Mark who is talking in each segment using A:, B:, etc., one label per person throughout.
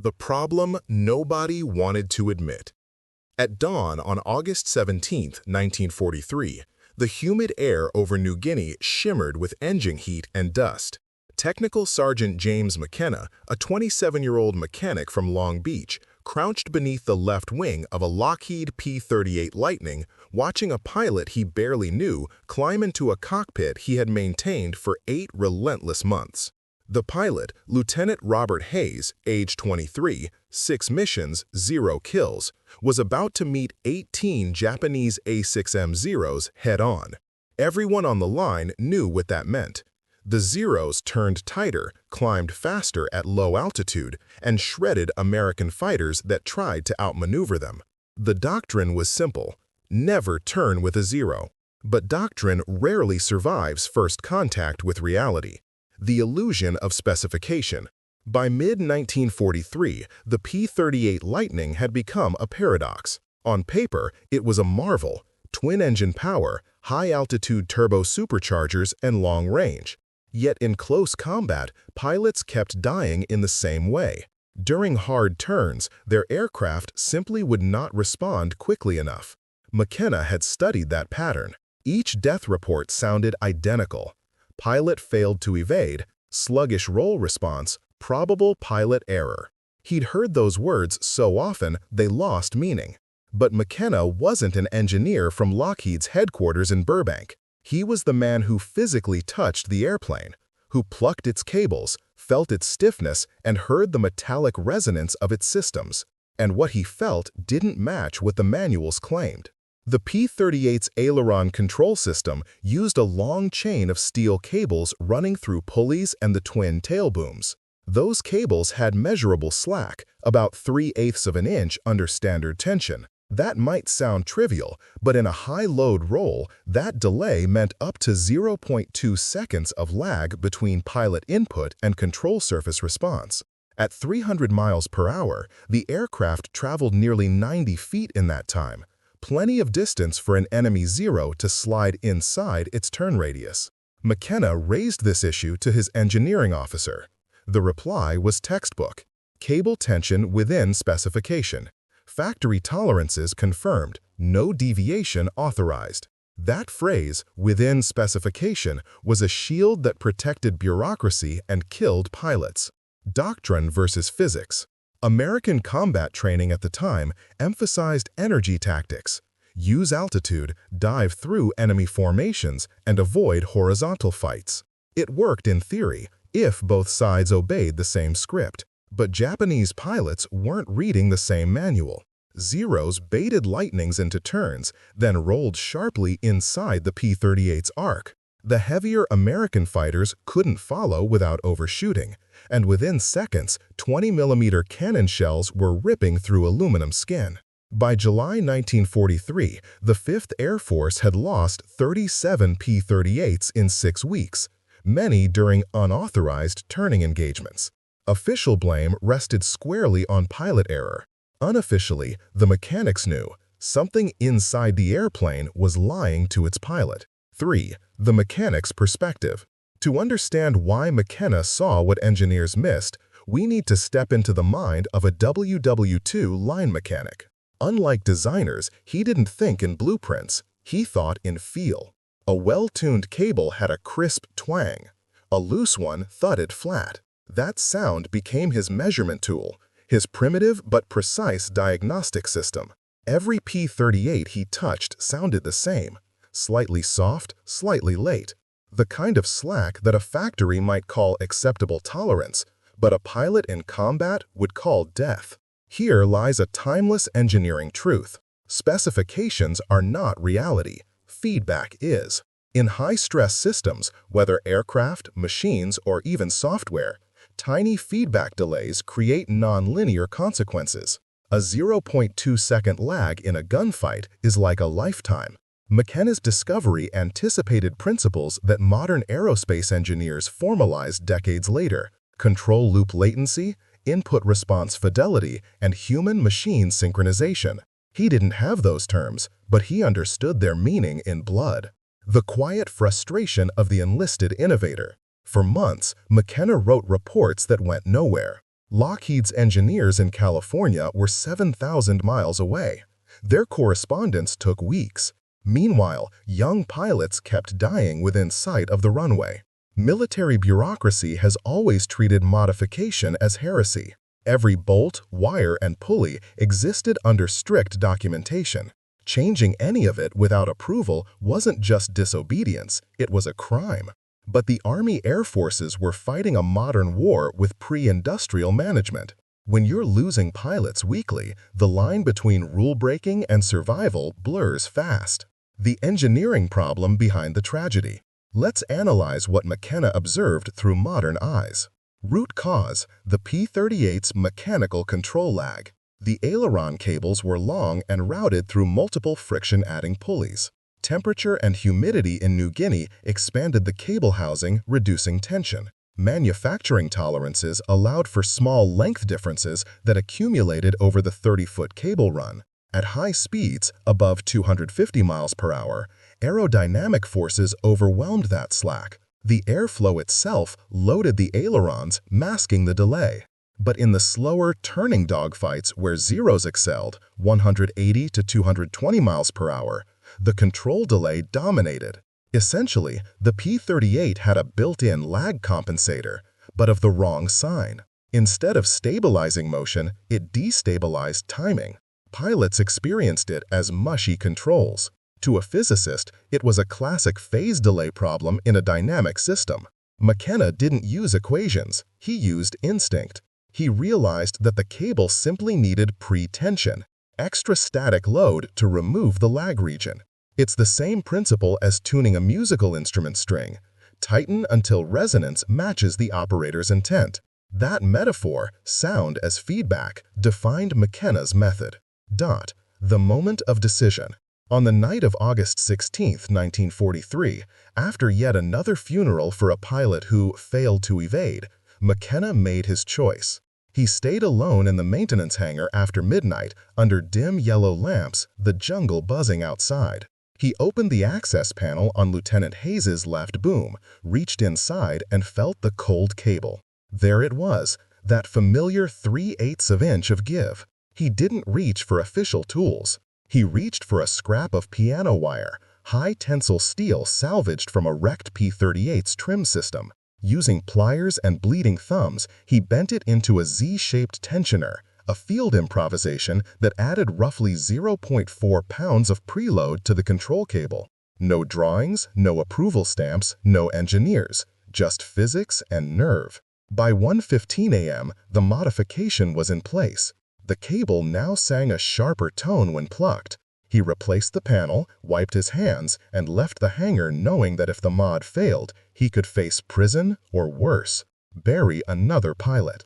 A: The problem nobody wanted to admit. At dawn on August 17, 1943, the humid air over New Guinea shimmered with engine heat and dust. Technical Sergeant James McKenna, a 27-year-old mechanic from Long Beach, crouched beneath the left wing of a Lockheed P-38 Lightning, watching a pilot he barely knew climb into a cockpit he had maintained for 8 relentless months. The pilot, Lieutenant Robert Hayes, age 23, 6 missions, 0 kills, was about to meet 18 Japanese A6M-Zeros head-on. Everyone on the line knew what that meant. The Zeros turned tighter, climbed faster at low altitude, and shredded American fighters that tried to outmaneuver them. The doctrine was simple: never turn with a Zero. But doctrine rarely survives first contact with reality. The illusion of specification. By mid-1943, the P-38 Lightning had become a paradox. On paper, it was a marvel: twin-engine power, high-altitude turbo superchargers, and long range. Yet in close combat, pilots kept dying in the same way. During hard turns, their aircraft simply would not respond quickly enough. McKenna had studied that pattern. Each death report sounded identical: pilot failed to evade, sluggish roll response, probable pilot error. He'd heard those words so often they lost meaning. But McKenna wasn't an engineer from Lockheed's headquarters in Burbank. He was the man who physically touched the airplane, who plucked its cables, felt its stiffness, and heard the metallic resonance of its systems. And what he felt didn't match what the manuals claimed. The P-38's aileron control system used a long chain of steel cables running through pulleys and the twin tail booms. Those cables had measurable slack, about 3/8 of an inch under standard tension. That might sound trivial, but in a high-load roll, that delay meant up to 0.2 seconds of lag between pilot input and control surface response. At 300 miles per hour, the aircraft traveled nearly 90 feet in that time. Plenty of distance for an enemy Zero to slide inside its turn radius. McKenna raised this issue to his engineering officer. The reply was textbook: cable tension within specification. Factory tolerances confirmed, no deviation authorized. That phrase, within specification, was a shield that protected bureaucracy and killed pilots. Doctrine versus physics. American combat training at the time emphasized energy tactics: use altitude, dive through enemy formations, and avoid horizontal fights. It worked in theory, if both sides obeyed the same script. But Japanese pilots weren't reading the same manual. Zeros baited Lightnings into turns, then rolled sharply inside the P-38's arc. The heavier American fighters couldn't follow without overshooting, and within seconds, 20mm cannon shells were ripping through aluminum skin. By July 1943, the 5th Air Force had lost 37 P-38s in 6 weeks, many during unauthorized turning engagements. Official blame rested squarely on pilot error. Unofficially, the mechanics knew something inside the airplane was lying to its pilot. 3. The mechanic's perspective. To understand why McKenna saw what engineers missed, we need to step into the mind of a WWII line mechanic. Unlike designers, he didn't think in blueprints, he thought in feel. A well-tuned cable had a crisp twang. A loose one thudded flat. That sound became his measurement tool, his primitive but precise diagnostic system. Every P-38 he touched sounded the same: slightly soft, slightly late. The kind of slack that a factory might call acceptable tolerance, but a pilot in combat would call death. Here lies a timeless engineering truth: specifications are not reality, feedback is. In high-stress systems, whether aircraft, machines, or even software, tiny feedback delays create nonlinear consequences. A 0.2-second lag in a gunfight is like a lifetime. McKenna's discovery anticipated principles that modern aerospace engineers formalized decades later: control loop latency, input response fidelity, and human-machine synchronization. He didn't have those terms, but he understood their meaning in blood. The quiet frustration of the enlisted innovator. For months, McKenna wrote reports that went nowhere. Lockheed's engineers in California were 7,000 miles away. Their correspondence took weeks. Meanwhile, young pilots kept dying within sight of the runway. Military bureaucracy has always treated modification as heresy. Every bolt, wire, and pulley existed under strict documentation. Changing any of it without approval wasn't just disobedience, it was a crime. But the Army Air Forces were fighting a modern war with pre-industrial management. When you're losing pilots weekly, the line between rule-breaking and survival blurs fast. The engineering problem behind the tragedy. Let's analyze what McKenna observed through modern eyes. Root cause: the P-38's mechanical control lag. The aileron cables were long and routed through multiple friction-adding pulleys. Temperature and humidity in New Guinea expanded the cable housing, reducing tension. Manufacturing tolerances allowed for small length differences that accumulated over the 30-foot cable run. At high speeds, above 250 miles per hour, aerodynamic forces overwhelmed that slack. The airflow itself loaded the ailerons, masking the delay. But in the slower, turning dogfights where Zeros excelled, 180 to 220 miles per hour, the control delay dominated. Essentially, the P-38 had a built-in lag compensator, but of the wrong sign. Instead of stabilizing motion, it destabilized timing. Pilots experienced it as mushy controls. To a physicist, it was a classic phase delay problem in a dynamic system. McKenna didn't use equations, he used instinct. He realized that the cable simply needed pre-tension, extra static load to remove the lag region. It's the same principle as tuning a musical instrument string. Tighten until resonance matches the operator's intent. That metaphor, sound as feedback, defined McKenna's method. The moment of decision. On the night of August 16, 1943, after yet another funeral for a pilot who failed to evade, McKenna made his choice. He stayed alone in the maintenance hangar after midnight, under dim yellow lamps, the jungle buzzing outside. He opened the access panel on Lieutenant Hayes's left boom, reached inside, and felt the cold cable. There it was, that familiar 3/8 of an inch of give. He didn't reach for official tools. He reached for a scrap of piano wire, high-tensile steel salvaged from a wrecked P-38's trim system. Using pliers and bleeding thumbs, he bent it into a Z-shaped tensioner, a field improvisation that added roughly 0.4 pounds of preload to the control cable. No drawings, no approval stamps, no engineers, just physics and nerve. By 1:15 a.m., the modification was in place. The cable now sang a sharper tone when plucked. He replaced the panel, wiped his hands, and left the hangar knowing that if the mod failed, he could face prison or worse, bury another pilot.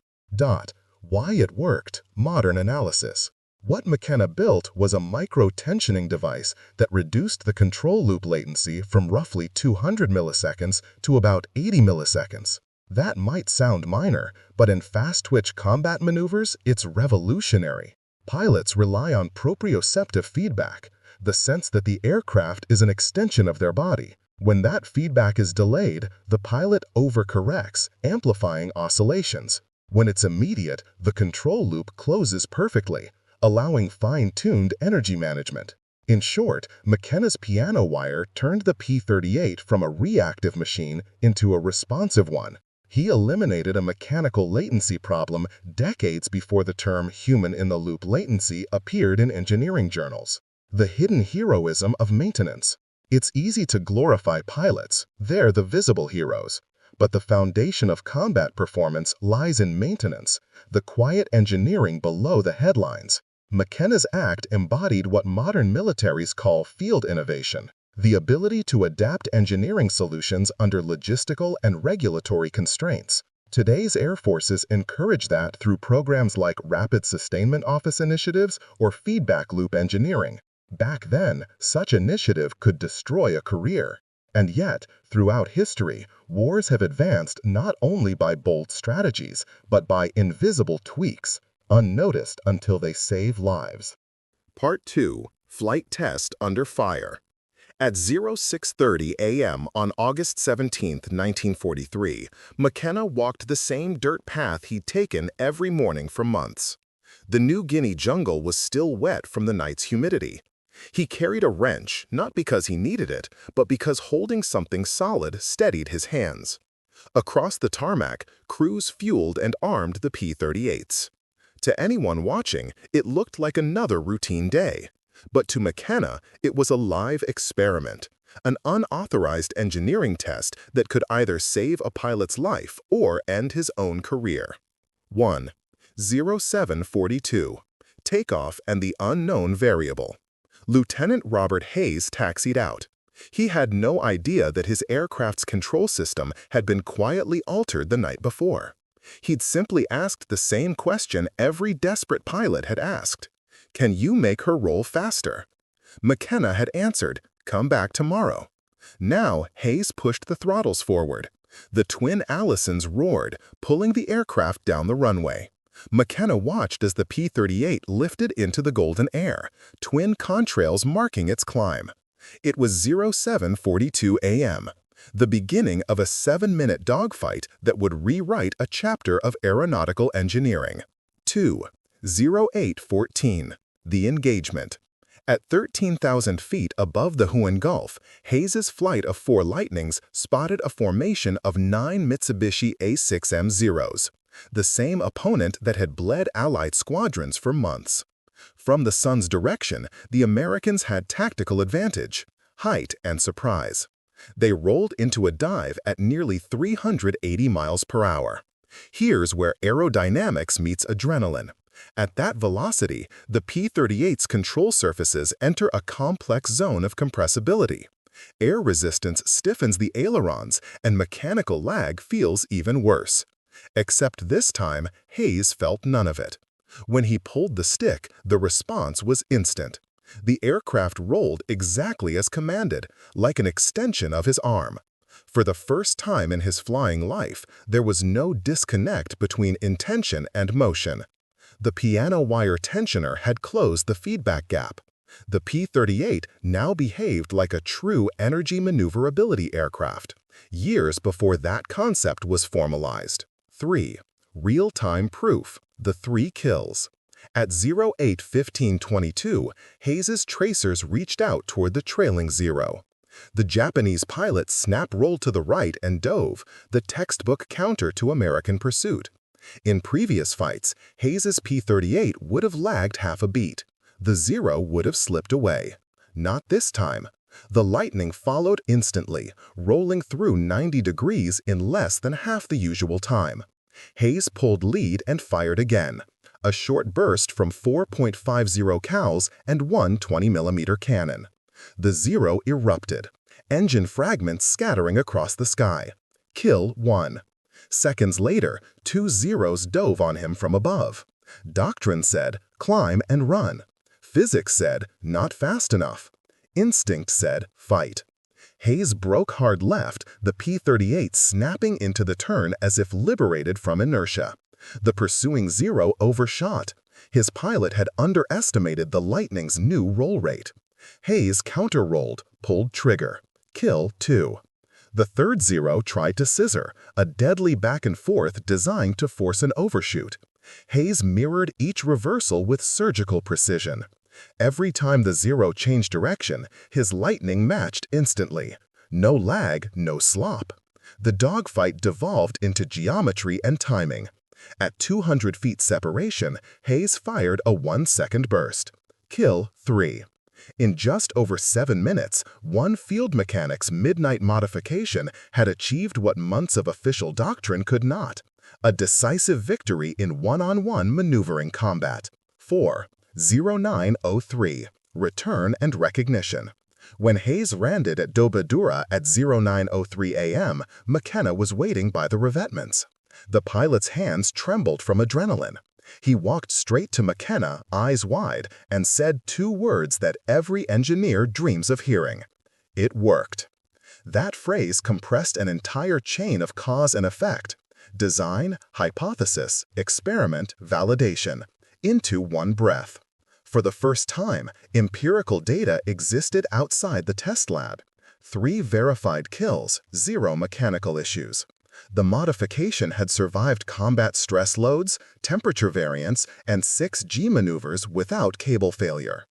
A: Why it worked, modern analysis. What McKenna built was a micro-tensioning device that reduced the control loop latency from roughly 200 milliseconds to about 80 milliseconds. That might sound minor, but in fast-twitch combat maneuvers, it's revolutionary. Pilots rely on proprioceptive feedback, the sense that the aircraft is an extension of their body. When that feedback is delayed, the pilot overcorrects, amplifying oscillations. When it's immediate, the control loop closes perfectly, allowing fine-tuned energy management. In short, McKenna's piano wire turned the P-38 from a reactive machine into a responsive one. He eliminated a mechanical latency problem decades before the term human-in-the-loop latency appeared in engineering journals. The hidden heroism of maintenance. It's easy to glorify pilots, they're the visible heroes. But the foundation of combat performance lies in maintenance, the quiet engineering below the headlines. McKenna's act embodied what modern militaries call field innovation. The ability to adapt engineering solutions under logistical and regulatory constraints. Today's air forces encourage that through programs like Rapid Sustainment Office initiatives or feedback loop engineering. Back then, such initiative could destroy a career. And yet, throughout history, wars have advanced not only by bold strategies, but by invisible tweaks, unnoticed until they save lives. Part 2. Flight Test Under Fire. At 06:30 a.m. on August 17, 1943, McKenna walked the same dirt path he'd taken every morning for months. The New Guinea jungle was still wet from the night's humidity. He carried a wrench, not because he needed it, but because holding something solid steadied his hands. Across the tarmac, crews fueled and armed the P-38s. To anyone watching, it looked like another routine day. But to McKenna, it was a live experiment, an unauthorized engineering test that could either save a pilot's life or end his own career. 1. 0742. Takeoff and the unknown variable. Lieutenant Robert Hayes taxied out. He had no idea that his aircraft's control system had been quietly altered the night before. He'd simply asked the same question every desperate pilot had asked. Can you make her roll faster? McKenna had answered, come back tomorrow. Now, Hayes pushed the throttles forward. The twin Allisons roared, pulling the aircraft down the runway. McKenna watched as the P-38 lifted into the golden air, twin contrails marking its climb. It was 0742 a.m., the beginning of a 7-minute dogfight that would rewrite a chapter of aeronautical engineering. 2. 0814. The engagement. At 13,000 feet above the Huon Gulf, Hayes's flight of 4 Lightnings spotted a formation of 9 Mitsubishi A6M-0s, the same opponent that had bled Allied squadrons for months. From the sun's direction, the Americans had tactical advantage, height and surprise. They rolled into a dive at nearly 380 miles per hour. Here's where aerodynamics meets adrenaline. At that velocity, the P-38's control surfaces enter a complex zone of compressibility. Air resistance stiffens the ailerons, and mechanical lag feels even worse. Except this time, Hayes felt none of it. When he pulled the stick, the response was instant. The aircraft rolled exactly as commanded, like an extension of his arm. For the first time in his flying life, there was no disconnect between intention and motion. The piano wire tensioner had closed the feedback gap. The P-38 now behaved like a true energy maneuverability aircraft, years before that concept was formalized. 3. Real-time proof, the 3 kills. At 08:15:22, Hayes's tracers reached out toward the trailing 0. The Japanese pilot snap-rolled to the right and dove, the textbook counter to American pursuit. In previous fights, Hayes's P-38 would have lagged half a beat. The 0 would have slipped away. Not this time. The Lightning followed instantly, rolling through 90 degrees in less than half the usual time. Hayes pulled lead and fired again. A short burst from 4.50 cals and one 20mm cannon. The 0 erupted, engine fragments scattering across the sky. Kill 1. Seconds later, 2 Zeros dove on him from above. Doctrine said, climb and run. Physics said, not fast enough. Instinct said, fight. Hayes broke hard left, the P-38 snapping into the turn as if liberated from inertia. The pursuing 0 overshot. His pilot had underestimated the Lightning's new roll rate. Hayes counter-rolled, pulled trigger. Kill 2. The third 0 tried to scissor, a deadly back-and-forth designed to force an overshoot. Hayes mirrored each reversal with surgical precision. Every time the 0 changed direction, his Lightning matched instantly. No lag, no slop. The dogfight devolved into geometry and timing. At 200 feet separation, Hayes fired a 1-second burst. Kill 3. In just over 7 minutes, one field mechanic's midnight modification had achieved what months of official doctrine could not: a decisive victory in one-on-one maneuvering combat. 4. 0903. Return and recognition. When Hayes landed at Dobadura at 0903 a.m., McKenna was waiting by the revetments. The pilot's hands trembled from adrenaline. He walked straight to McKenna, eyes wide, and said 2 words that every engineer dreams of hearing. It worked. That phrase compressed an entire chain of cause and effect, design, hypothesis, experiment, validation, into one breath. For the first time, empirical data existed outside the test lab. 3 verified kills, 0 mechanical issues. The modification had survived combat stress loads, temperature variance, and 6G maneuvers without cable failure.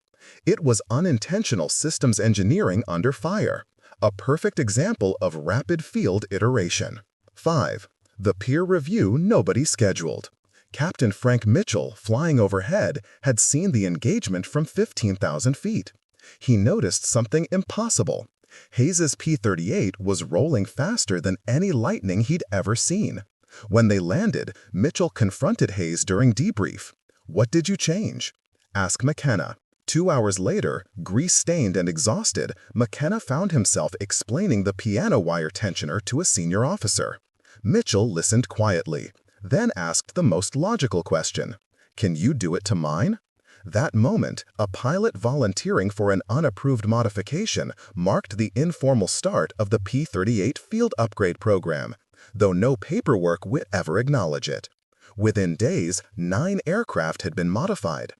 A: It was unintentional systems engineering under fire, a perfect example of rapid field iteration. 5. The peer review nobody scheduled. Captain Frank Mitchell, flying overhead, had seen the engagement from 15,000 feet. He noticed something impossible. Hayes's P-38 was rolling faster than any Lightning he'd ever seen. When they landed, Mitchell confronted Hayes during debrief. "What did you change?" "Ask McKenna." 2 hours later, grease-stained and exhausted, McKenna found himself explaining the piano wire tensioner to a senior officer. Mitchell listened quietly, then asked the most logical question, "Can you do it to mine?" That moment, a pilot volunteering for an unapproved modification marked the informal start of the P-38 field upgrade program, though no paperwork would ever acknowledge it. Within days, 9 aircraft had been modified.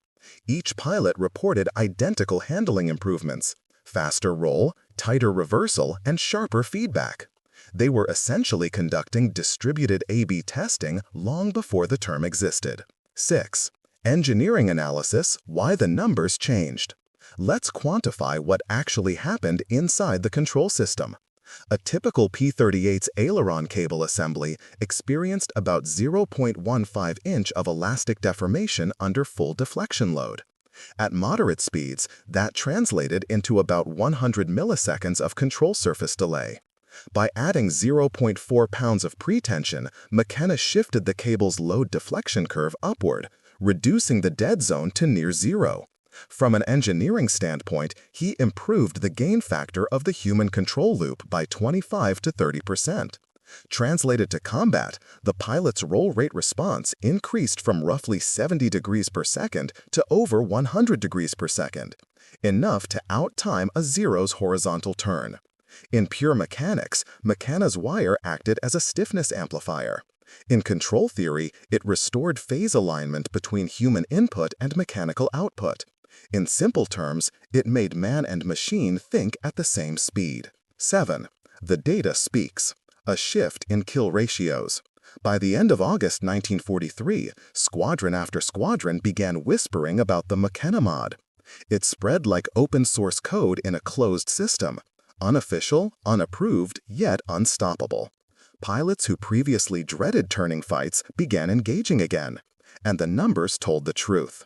A: Each pilot reported identical handling improvements: faster roll, tighter reversal, and sharper feedback. They were essentially conducting distributed A/B testing long before the term existed. 6. Engineering analysis: why the numbers changed. Let's quantify what actually happened inside the control system. A typical P-38's aileron cable assembly experienced about 0.15 inch of elastic deformation under full deflection load. At moderate speeds, that translated into about 100 milliseconds of control surface delay. By adding 0.4 pounds of pretension, McKenna shifted the cable's load deflection curve upward, reducing the dead zone to near zero. From an engineering standpoint, he improved the gain factor of the human control loop by 25 to 30%. Translated to combat, the pilot's roll rate response increased from roughly 70 degrees per second to over 100 degrees per second, enough to outtime a Zero's horizontal turn. In pure mechanics, McKenna's wire acted as a stiffness amplifier. In control theory, it restored phase alignment between human input and mechanical output. In simple terms, it made man and machine think at the same speed. 7. The data speaks. A shift in kill ratios. By the end of August 1943, squadron after squadron began whispering about the McKenna mod. It spread like open-source code in a closed system. Unofficial, unapproved, yet unstoppable. Pilots who previously dreaded turning fights began engaging again, and the numbers told the truth.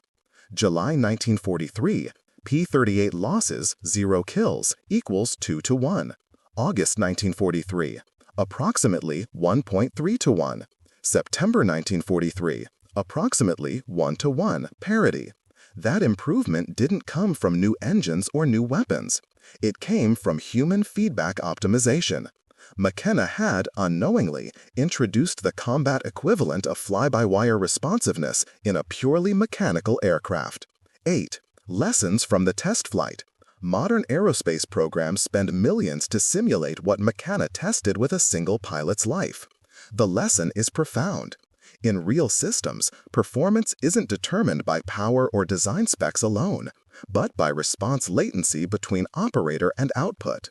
A: July 1943, P-38 losses, 0 kills, equals 2 to 1. August 1943, approximately 1.3 to 1. September 1943, approximately 1 to 1, parity. That improvement didn't come from new engines or new weapons. It came from human feedback optimization. McKenna had, unknowingly, introduced the combat equivalent of fly-by-wire responsiveness in a purely mechanical aircraft. 8. Lessons from the test flight. Modern aerospace programs spend millions to simulate what McKenna tested with a single pilot's life. The lesson is profound. In real systems, performance isn't determined by power or design specs alone, but by response latency between operator and output.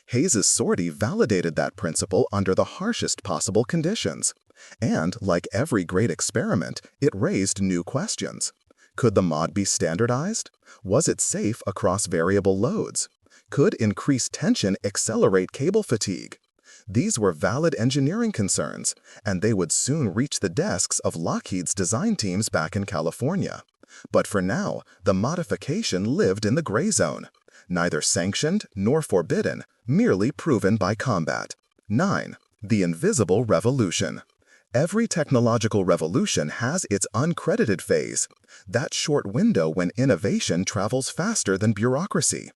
A: Hayes's sortie validated that principle under the harshest possible conditions. And, like every great experiment, it raised new questions. Could the mod be standardized? Was it safe across variable loads? Could increased tension accelerate cable fatigue? These were valid engineering concerns, and they would soon reach the desks of Lockheed's design teams back in California. But for now, the modification lived in the gray zone. Neither sanctioned nor forbidden, merely proven by combat. 9. The invisible revolution. Every technological revolution has its uncredited phase, that short window when innovation travels faster than bureaucracy.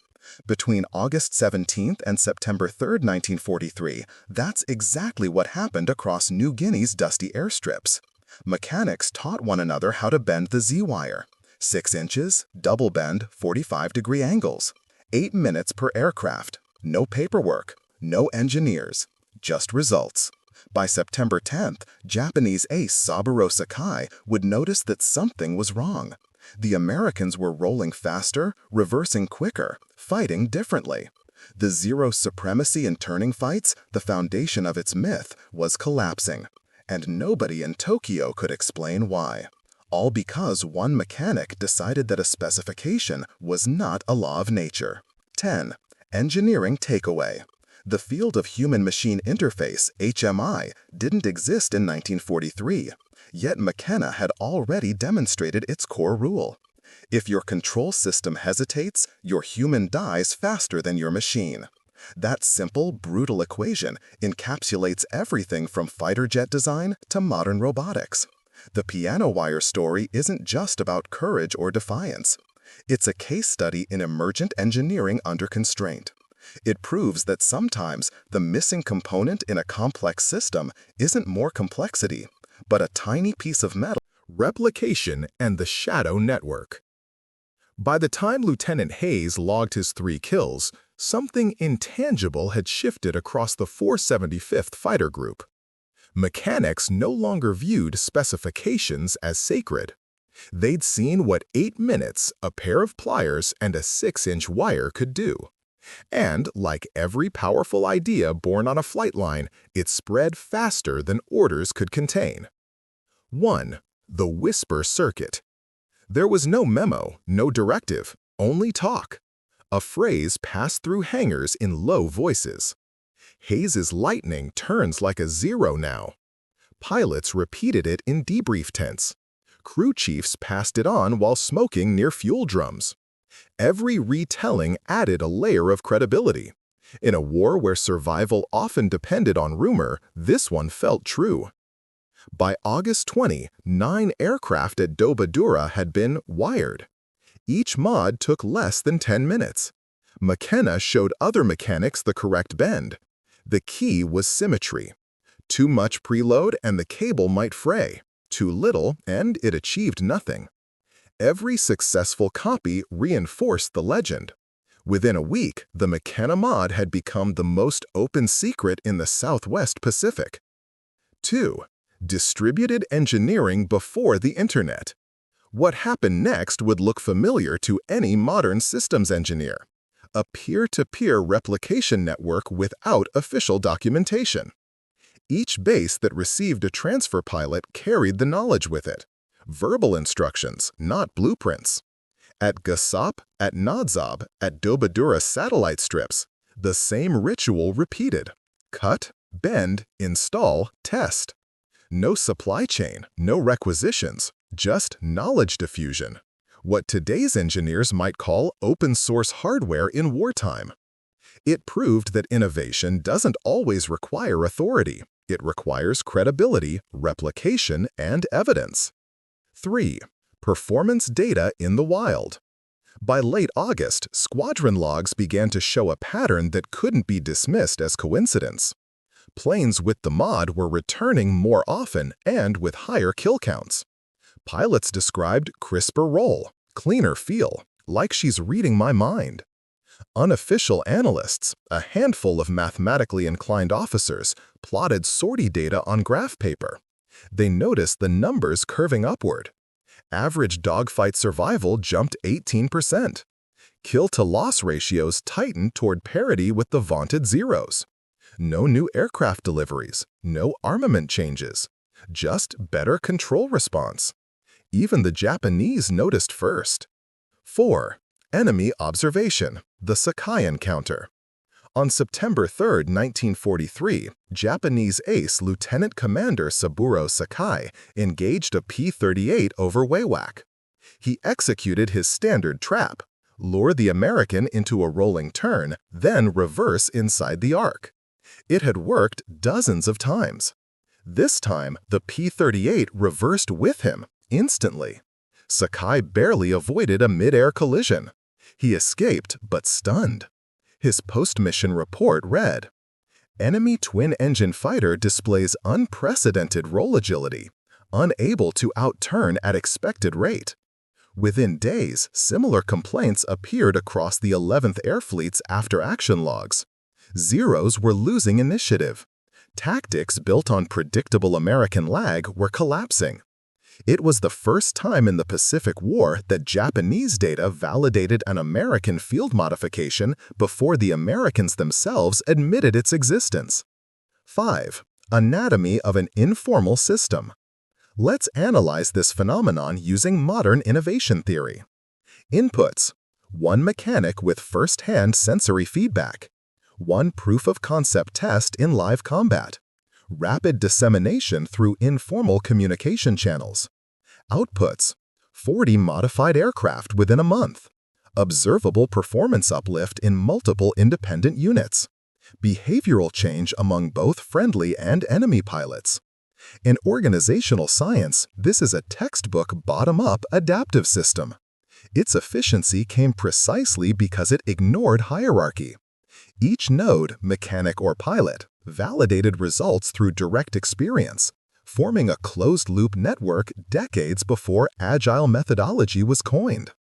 A: Between August 17th and September 3rd, 1943, that's exactly what happened across New Guinea's dusty airstrips. Mechanics taught one another how to bend the Z-wire. 6 inches, double bend, 45-degree angles. 8 minutes per aircraft. No paperwork, no engineers, just results. By September 10th, Japanese ace Saburo Sakai would notice that something was wrong.
B: The Americans were rolling faster, reversing quicker, fighting differently. The Zero supremacy in turning fights, the foundation of its myth, was collapsing. And nobody in Tokyo could explain why. All because one mechanic decided that a specification was not a law of nature. 10. Engineering takeaway. The field of human-machine interface, HMI, didn't exist in 1943, yet McKenna had already demonstrated its core rule. If your control system hesitates, your human dies faster than your machine. That simple, brutal equation encapsulates everything from fighter jet design to modern robotics. The piano wire story isn't just about courage or defiance. It's a case study in emergent engineering under constraint. It proves that sometimes the missing component in a complex system isn't more complexity, but a tiny piece of metal.
A: Replication and the Shadow Network. By the time Lieutenant Hayes logged his 3 kills, something intangible had shifted across the 475th Fighter Group. Mechanics no longer viewed specifications as sacred. They'd seen what 8 minutes, a pair of pliers, and a 6-inch wire could do. And, like every powerful idea born on a flight line, it spread faster than orders could contain. 1. The Whisper Circuit. There was no memo, no directive, only talk. A phrase passed through hangars in low voices. Hayes's lightning turns like a 0 now. Pilots repeated it in debrief tents. Crew chiefs passed it on while smoking near fuel drums. Every retelling added a layer of credibility. In a war where survival often depended on rumor, this one felt true. By August 20, 9 aircraft at Dobadura had been wired. Each mod took less than 10 minutes. McKenna showed other mechanics the correct bend. The key was symmetry. Too much preload and the cable might fray. Too little and it achieved nothing. Every successful copy reinforced the legend. Within a week, the McKenna mod had become the most open secret in the Southwest Pacific. 2. Distributed engineering before the Internet. What happened next would look familiar to any modern systems engineer. A peer-to-peer replication network without official documentation. Each base that received a transfer pilot carried the knowledge with it. Verbal instructions, not blueprints. At Gasop, at Nadzab, at Dobadura satellite strips, the same ritual repeated. Cut, bend, install, test. No supply chain, no requisitions, just knowledge diffusion. What today's engineers might call open-source hardware in wartime. It proved that innovation doesn't always require authority. It requires credibility, replication, and evidence. 3. Performance data in the wild. By late August, squadron logs began to show a pattern that couldn't be dismissed as coincidence. Planes with the mod were returning more often and with higher kill counts. Pilots described crisper roll, cleaner feel, like she's reading my mind. Unofficial analysts, a handful of mathematically inclined officers, plotted sortie data on graph paper. They noticed the numbers curving upward. Average dogfight survival jumped 18%. Kill-to-loss ratios tightened toward parity with the vaunted zeros. No new aircraft deliveries, no armament changes, just better control response. Even the Japanese noticed first. 4. Enemy observation, the Sakai encounter. On September 3, 1943, Japanese ace Lieutenant Commander Saburo Sakai engaged a P-38 over Wewak. He executed his standard trap, lure the American into a rolling turn, then reverse inside the arc. It had worked dozens of times. This time, the P-38 reversed with him, instantly. Sakai barely avoided a mid-air collision. He escaped, but stunned. His post-mission report read, "Enemy twin-engine fighter displays unprecedented roll agility, unable to outturn at expected rate." Within days, similar complaints appeared across the 11th Air Fleet's after-action logs. Zeros were losing initiative. Tactics built on predictable American lag were collapsing.
B: It was the first time in the Pacific War that Japanese data validated an American field modification before the Americans themselves admitted its existence. 5. Anatomy of an informal system. Let's analyze this phenomenon using modern innovation theory. Inputs: one mechanic with first-hand sensory feedback, one proof-of-concept test in live combat, rapid dissemination through informal communication channels. Outputs: 40 modified aircraft within a month, observable performance uplift in multiple independent units, behavioral change among both friendly and enemy pilots. In organizational science, this is a textbook bottom-up adaptive system. Its efficiency came precisely because it ignored hierarchy. Each node, mechanic or pilot, validated results through direct experience, forming a closed-loop network decades before agile methodology was coined.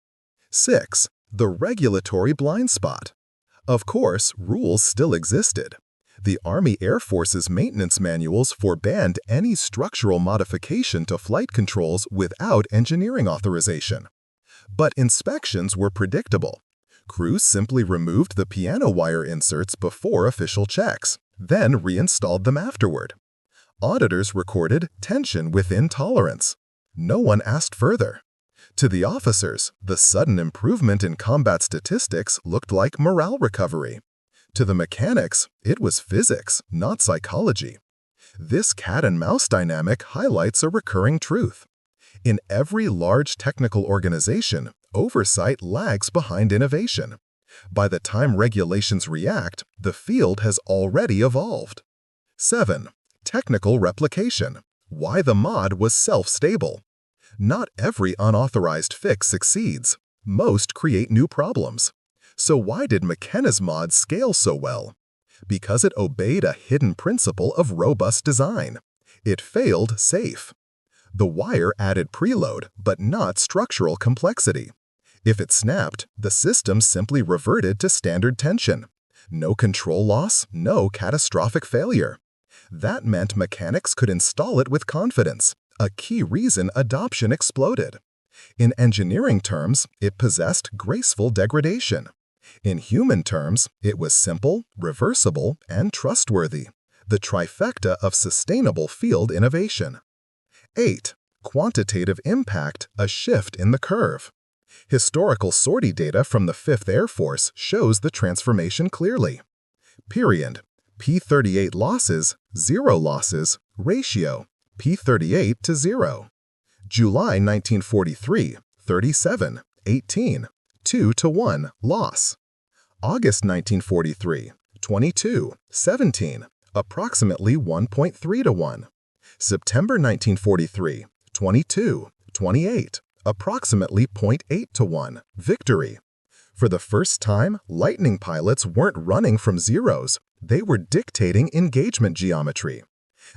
B: 6. The regulatory blind spot. Of course, rules still existed. The Army Air Force's maintenance manuals forbade any structural modification to flight controls without engineering authorization. But inspections were predictable. Crews simply removed the piano wire inserts before official checks, then reinstalled them afterward. Auditors recorded tension within tolerance. No one asked further. To the officers, the sudden improvement in combat statistics looked like morale recovery. To the mechanics, it was physics, not psychology. This cat-and-mouse dynamic highlights a recurring truth. In every large technical organization, oversight lags behind innovation. By the time regulations react, the field has already evolved. 7. Technical replication. Why the mod was self-stable. Not every unauthorized fix succeeds. Most create new problems. So why did McKenna's mod scale so well? Because it obeyed a hidden principle of robust design. It failed safe. The wire added preload, but not structural complexity. If it snapped, the system simply reverted to standard tension. No control loss, no catastrophic failure. That meant mechanics could install it with confidence, a key reason adoption exploded. In engineering terms, it possessed graceful degradation. In human terms, it was simple, reversible, and trustworthy, the trifecta of sustainable field innovation. 8. Quantitative impact, a shift in the curve. Historical sortie data from the 5th Air Force shows the transformation clearly. Period. P-38 losses, 0 losses, ratio, P-38 to 0. July 1943, 37, 18, 2 to 1, loss. August 1943, 22, 17, approximately 1.3 to 1. September 1943, 22, 28, approximately 0.8 to 1, victory. For the first time, Lightning pilots weren't running from zeros, they were dictating engagement geometry.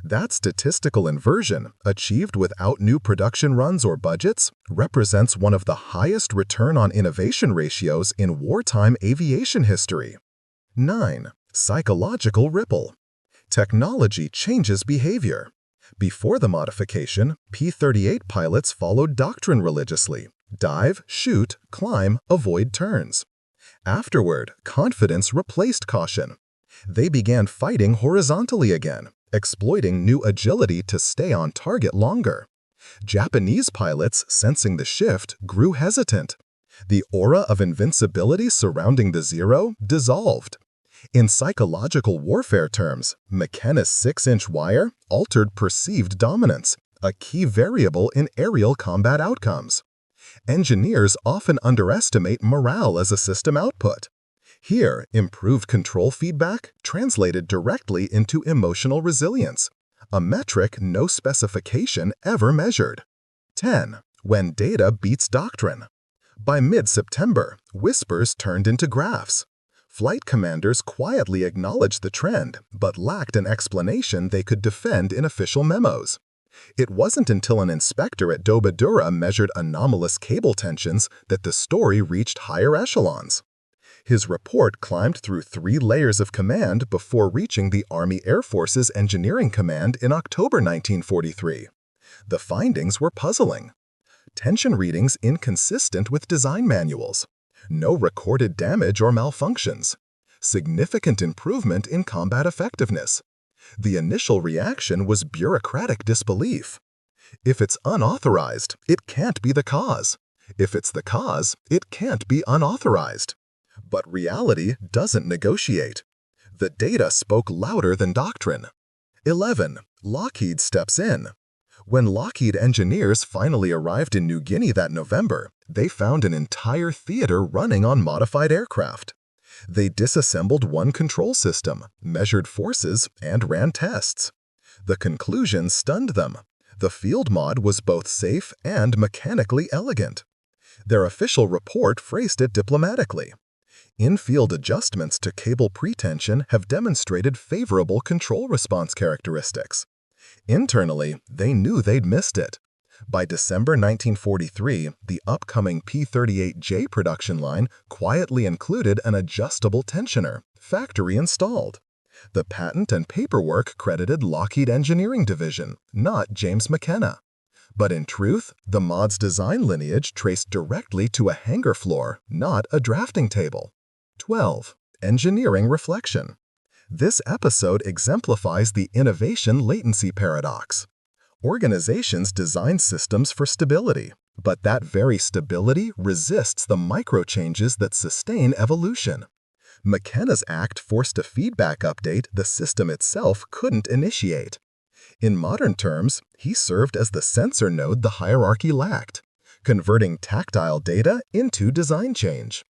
B: That statistical inversion, achieved without new production runs or budgets, represents one of the highest return on innovation ratios in wartime aviation history. 9. Psychological ripple. Technology changes behavior. Before the modification, P-38 pilots followed doctrine religiously: dive, shoot, climb, avoid turns. Afterward, confidence replaced caution. They began fighting horizontally again, exploiting new agility to stay on target longer. Japanese pilots, sensing the shift, grew hesitant. The aura of invincibility surrounding the Zero dissolved. In psychological warfare terms, McKenna's 6-inch wire altered perceived dominance, a key variable in aerial combat outcomes. Engineers often underestimate morale as a system output. Here, improved control feedback translated directly into emotional resilience, a metric no specification ever measured. 10. When data beats doctrine. By mid-September, whispers turned into graphs. Flight commanders quietly acknowledged the trend, but lacked an explanation they could defend in official memos. It wasn't until an inspector at WWII measured anomalous cable tensions that the story reached higher echelons. His report climbed through 3 layers of command before reaching the Army Air Force's Engineering Command in October 1943. The findings were puzzling. Tension readings inconsistent with design manuals. No recorded damage or malfunctions. Significant improvement in combat effectiveness. The initial reaction was bureaucratic disbelief. If it's unauthorized, it can't be the cause. If it's the cause, it can't be unauthorized. But reality doesn't negotiate. The data spoke louder than doctrine. 11. Lockheed steps in. When Lockheed engineers finally arrived in New Guinea that November, they found an entire theater running on modified aircraft. They disassembled one control system, measured forces, and ran tests. The conclusion stunned them. The field mod was both safe and mechanically elegant. Their official report phrased it diplomatically. In-field adjustments to cable pretension have demonstrated favorable control response characteristics. Internally, they knew they'd missed it. By December 1943, the upcoming P-38J production line quietly included an adjustable tensioner, factory installed. The patent and paperwork credited Lockheed Engineering Division, not James McKenna. But in truth, the mod's design lineage traced directly to a hangar floor, not a drafting table. 12. Engineering reflection. This episode exemplifies the innovation latency paradox. Organizations design systems for stability, but that very stability resists the micro-changes that sustain evolution. McKenna's act forced a feedback update the system itself couldn't initiate. In modern terms, he served as the sensor node the hierarchy lacked, converting tactile data into design change.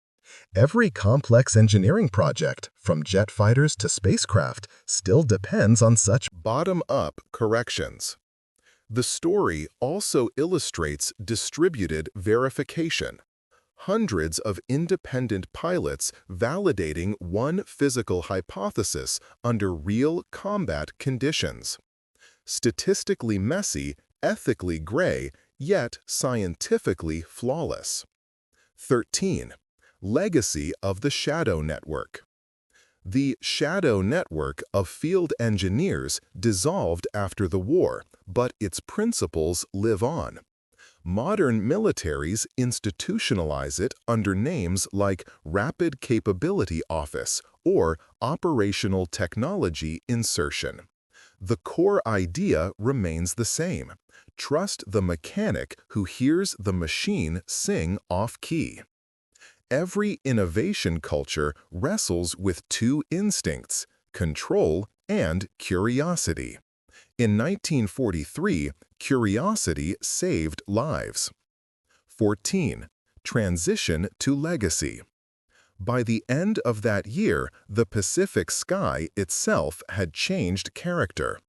B: Every complex engineering project, from jet fighters to spacecraft, still depends on such
A: bottom-up corrections. The story also illustrates distributed verification. Hundreds of independent pilots validating one physical hypothesis under real combat conditions. Statistically messy, ethically gray, yet scientifically flawless. 13. Legacy of the Shadow Network. The Shadow Network of field engineers dissolved after the war, but its principles live on. Modern militaries institutionalize it under names like Rapid Capability Office or Operational Technology Insertion. The core idea remains the same. Trust the mechanic who hears the machine sing off-key. Every innovation culture wrestles with two instincts, control and curiosity. In 1943, curiosity saved lives. 14. Transition to legacy. By the end of that year, the Pacific sky itself had changed character.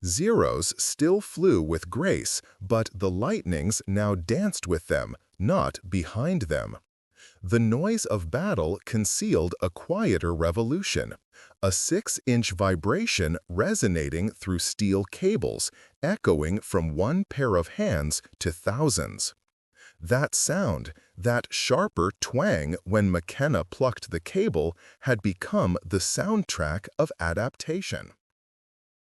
A: Zeros still flew with grace, but the lightnings now danced with them, not behind them. The noise of battle concealed a quieter revolution, a 6-inch vibration resonating through steel cables, echoing from one pair of hands to thousands. That sound, that sharper twang when McKenna plucked the cable, had become the soundtrack of adaptation.